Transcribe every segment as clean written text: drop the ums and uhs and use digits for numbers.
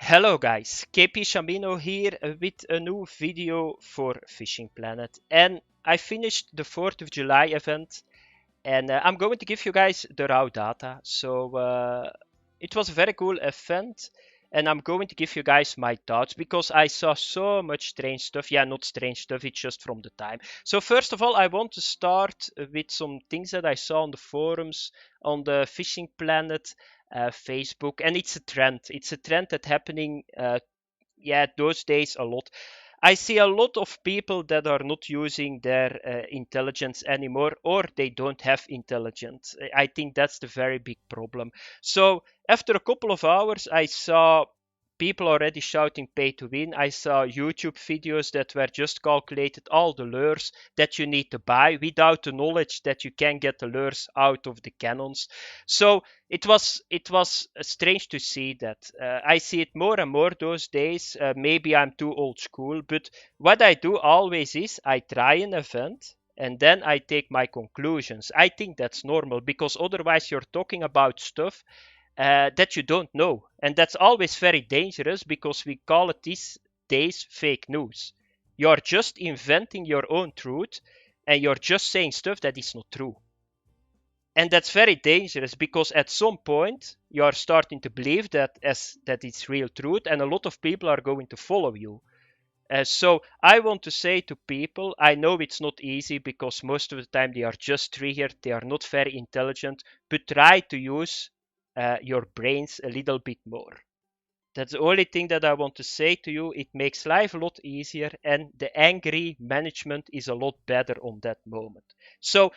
Hello guys, KpShamino here with a new video for Fishing Planet, and I finished the 4th of July event, and I'm going to give you guys the raw data. So it was a very cool event, and I'm going to give you guys my thoughts because I saw so much strange stuff. Yeah, not strange stuff, it's just from the time. So first of all, I want to start with some things that I saw on the forums, on the Fishing Planet Facebook, and it's a trend. It's a trend that's happening, those days a lot. I see a lot of people that are not using their intelligence anymore, or they don't have intelligence. I think that's the very big problem. So after a couple of hours, I saw people already shouting pay to win. I saw YouTube videos that were just calculated all the lures that you need to buy without the knowledge that you can get the lures out of the cannons. So it was strange to see that. I see it more and more those days. Maybe I'm too old school, but what I do always is I try an event and then I take my conclusions. I think that's normal because otherwise you're talking about stuff that you don't know. And that's always very dangerous because we call it these days fake news. You're just inventing your own truth and you're just saying stuff that is not true. And that's very dangerous because at some point you are starting to believe that as that it's real truth, and a lot of people are going to follow you. So I want to say to people, I know it's not easy because most of the time they are just triggered, they are not very intelligent, but try to use your brains a little bit more. That's the only thing that I want to say to you. It makes life a lot easier, and the angry management is a lot better on that moment. So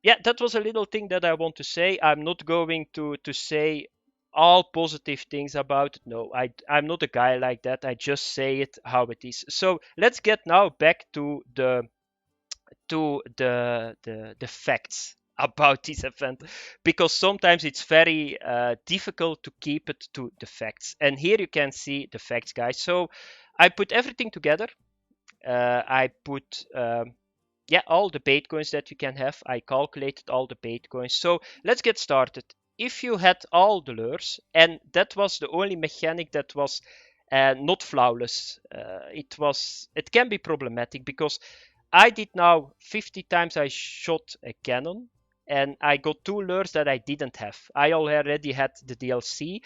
yeah, that was a little thing that I want to say. I'm not going to say all positive things about it. No, I'm not a guy like that. I just say it how it is. So let's get now back to the facts about this event, because sometimes it's very difficult to keep it to the facts. And here you can see the facts, guys. So I put everything together. I put all the Baitcoins that you can have. I calculated all the Baitcoins. So let's get started. If you had all the lures, and that was the only mechanic that was not flawless, it can be problematic because I did now 50 times I shot a cannon, and I got two lures that I didn't have. I already had the DLC,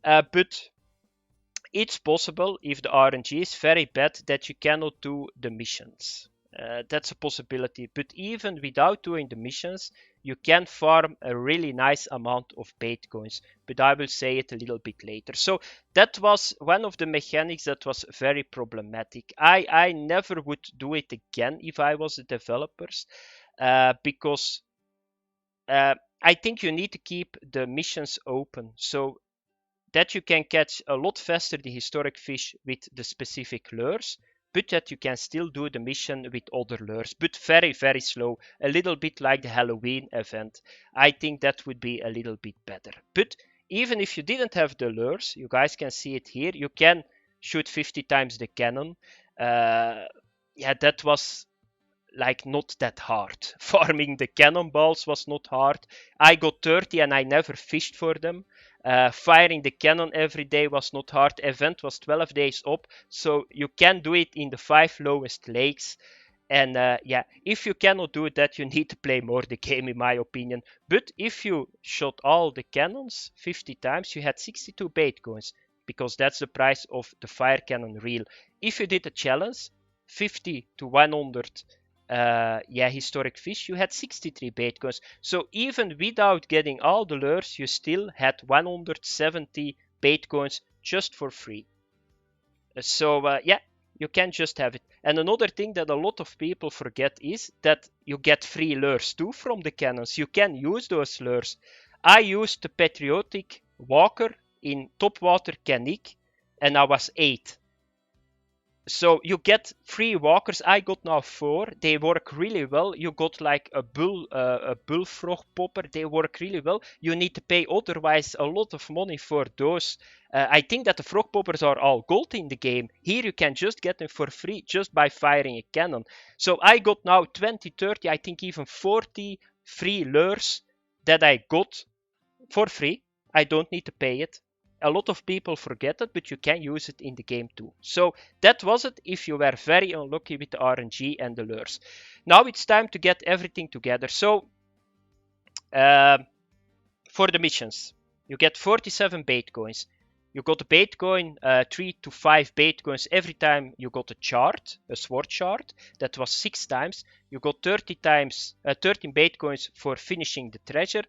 but it's possible if the RNG is very bad that you cannot do the missions. That's a possibility, but even without doing the missions, you can farm a really nice amount of Baitcoins, but I will say it a little bit later. So that was one of the mechanics that was very problematic. I never would do it again if I was the developers, because I think you need to keep the missions open so that you can catch a lot faster the historic fish with the specific lures, but that you can still do the mission with other lures, but very, very slow, a little bit like the Halloween event. I think that would be a little bit better. But even if you didn't have the lures, you guys can see it here, you can shoot 50 times the cannon. That was like not that hard. Farming the cannonballs was not hard. I got 30 and I never fished for them. Firing the cannon every day was not hard. Event was 12 days up, so you can do it in the 5 lowest lakes. And if you cannot do that, you need to play more the game, in my opinion. But if you shot all the cannons 50 times, you had 62 Baitcoins, because that's the price of the fire cannon reel. If you did a challenge, 50 to 100 historic fish, you had 63 Baitcoins. So even without getting all the lures, you still had 170 Baitcoins just for free. You can just have it. And another thing that a lot of people forget is that you get free lures too from the cannons. You can use those lures. I used the Patriotic Walker in Topwater Canik, and I was 8. So you get free walkers. I got now 4. They work really well. You got like a bullfrog popper. They work really well. You need to pay otherwise a lot of money for those. I think that the frog poppers are all gold in the game. Here you can just get them for free just by firing a cannon. So I got now 20, 30, I think even 40 free lures that I got for free. I don't need to pay it. A lot of people forget it, but you can use it in the game too. So that was it if you were very unlucky with the RNG and the lures. Now it's time to get everything together. So for the missions, you get 47 Baitcoins. You got a Baitcoin, 3 to 5 Baitcoins every time you got a chart, a sword chart. That was 6 times. You got 13 Baitcoins for finishing the treasure,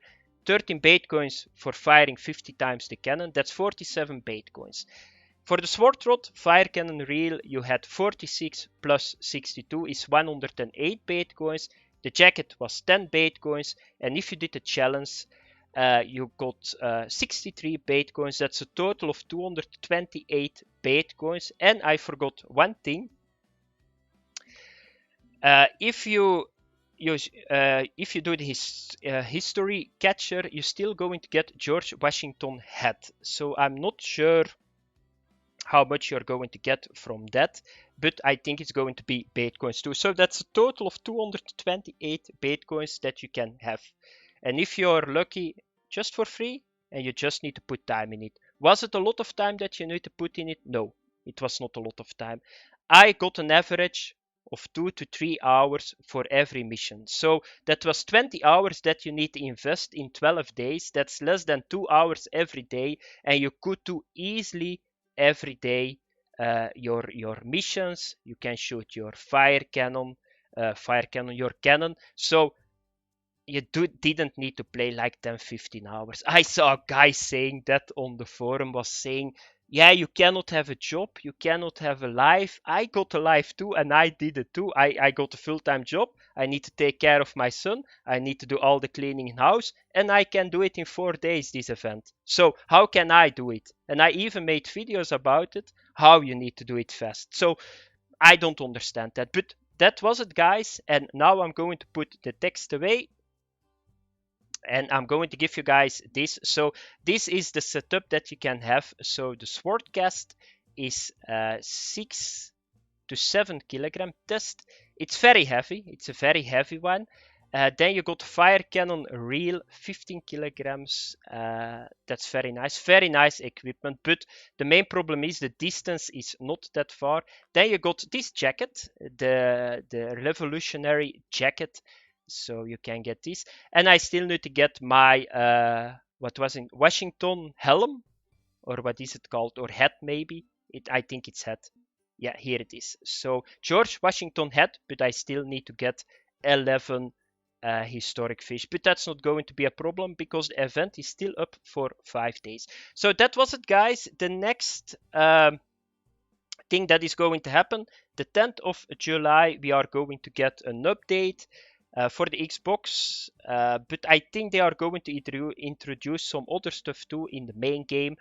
13 Baitcoins for firing 50 times the cannon. That's 47 Baitcoins. For the sword rod, fire cannon reel, you had 46 plus 62 is 108 Baitcoins. The jacket was 10 Baitcoins. And if you did a challenge, you got 63 Baitcoins. That's a total of 228 Baitcoins. And I forgot one thing. If you do the history catcher, you're still going to get George Washington hat. So I'm not sure how much you're going to get from that, but I think it's going to be Baitcoins too. So that's a total of 228 Baitcoins that you can have. And if you're lucky, just for free, and you just need to put time in it. Was it a lot of time that you need to put in it? No, it was not a lot of time. I got an average of 2 to 3 hours for every mission. So that was 20 hours that you need to invest in 12 days. That's less than 2 hours every day, and you could do easily every day your missions. You can shoot your fire cannon, your cannon. So you didn't need to play like 10-15 hours. I saw a guy saying that on the forum, was saying, yeah, you cannot have a job, you cannot have a life. I got a life too, and I did it too. I got a full-time job. I need to take care of my son. I need to do all the cleaning in house, and I can do it in 4 days, this event. So how can I do it? And I even made videos about it, how you need to do it fast. So I don't understand that, but that was it, guys. And now I'm going to put the text away, and I'm going to give you guys this. So this is the setup that you can have. So the sword cast is 6 to 7 kilogram test. It's very heavy. It's a very heavy one. Then you got fire cannon reel, 15 kilograms. That's very nice. Very nice equipment. But the main problem is the distance is not that far. Then you got this jacket, the revolutionary jacket. So you can get this. And I still need to get my, what was it, Washington helm? Or what is it called? Or hat maybe? I think it's hat. Yeah, here it is. So George Washington hat, but I still need to get 11 historic fish. But that's not going to be a problem because the event is still up for 5 days. So that was it, guys. The next thing that is going to happen, the 10th of July, we are going to get an update for the Xbox, but I think they are going to introduce some other stuff too in the main game.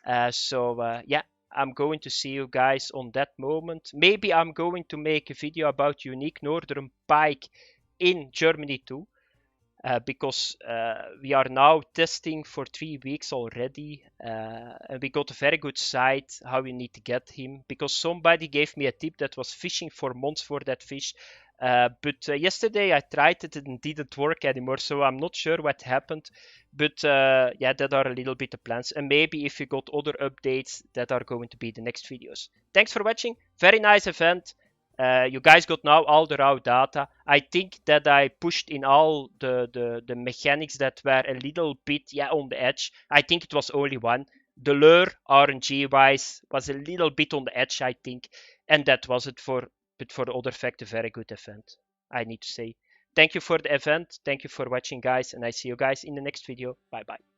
Yeah, I'm going to see you guys on that moment. Maybe I'm going to make a video about unique northern pike in Germany too. Because we are now testing for 3 weeks already, and we got a very good site how we need to get him, because somebody gave me a tip that was fishing for months for that fish, but yesterday I tried it and it didn't work anymore, so I'm not sure what happened. But yeah, that are a little bit of plans, and maybe if you got other updates, that are going to be the next videos. Thanks for watching. Very nice event. You guys got now all the raw data. I think that I pushed in all the mechanics that were a little bit on the edge. I think it was only one. The lure RNG wise was a little bit on the edge, I think, and that was it but for the other fact, a very good event, I need to say. Thank you for the event. Thank you for watching, guys, and I see you guys in the next video. Bye bye.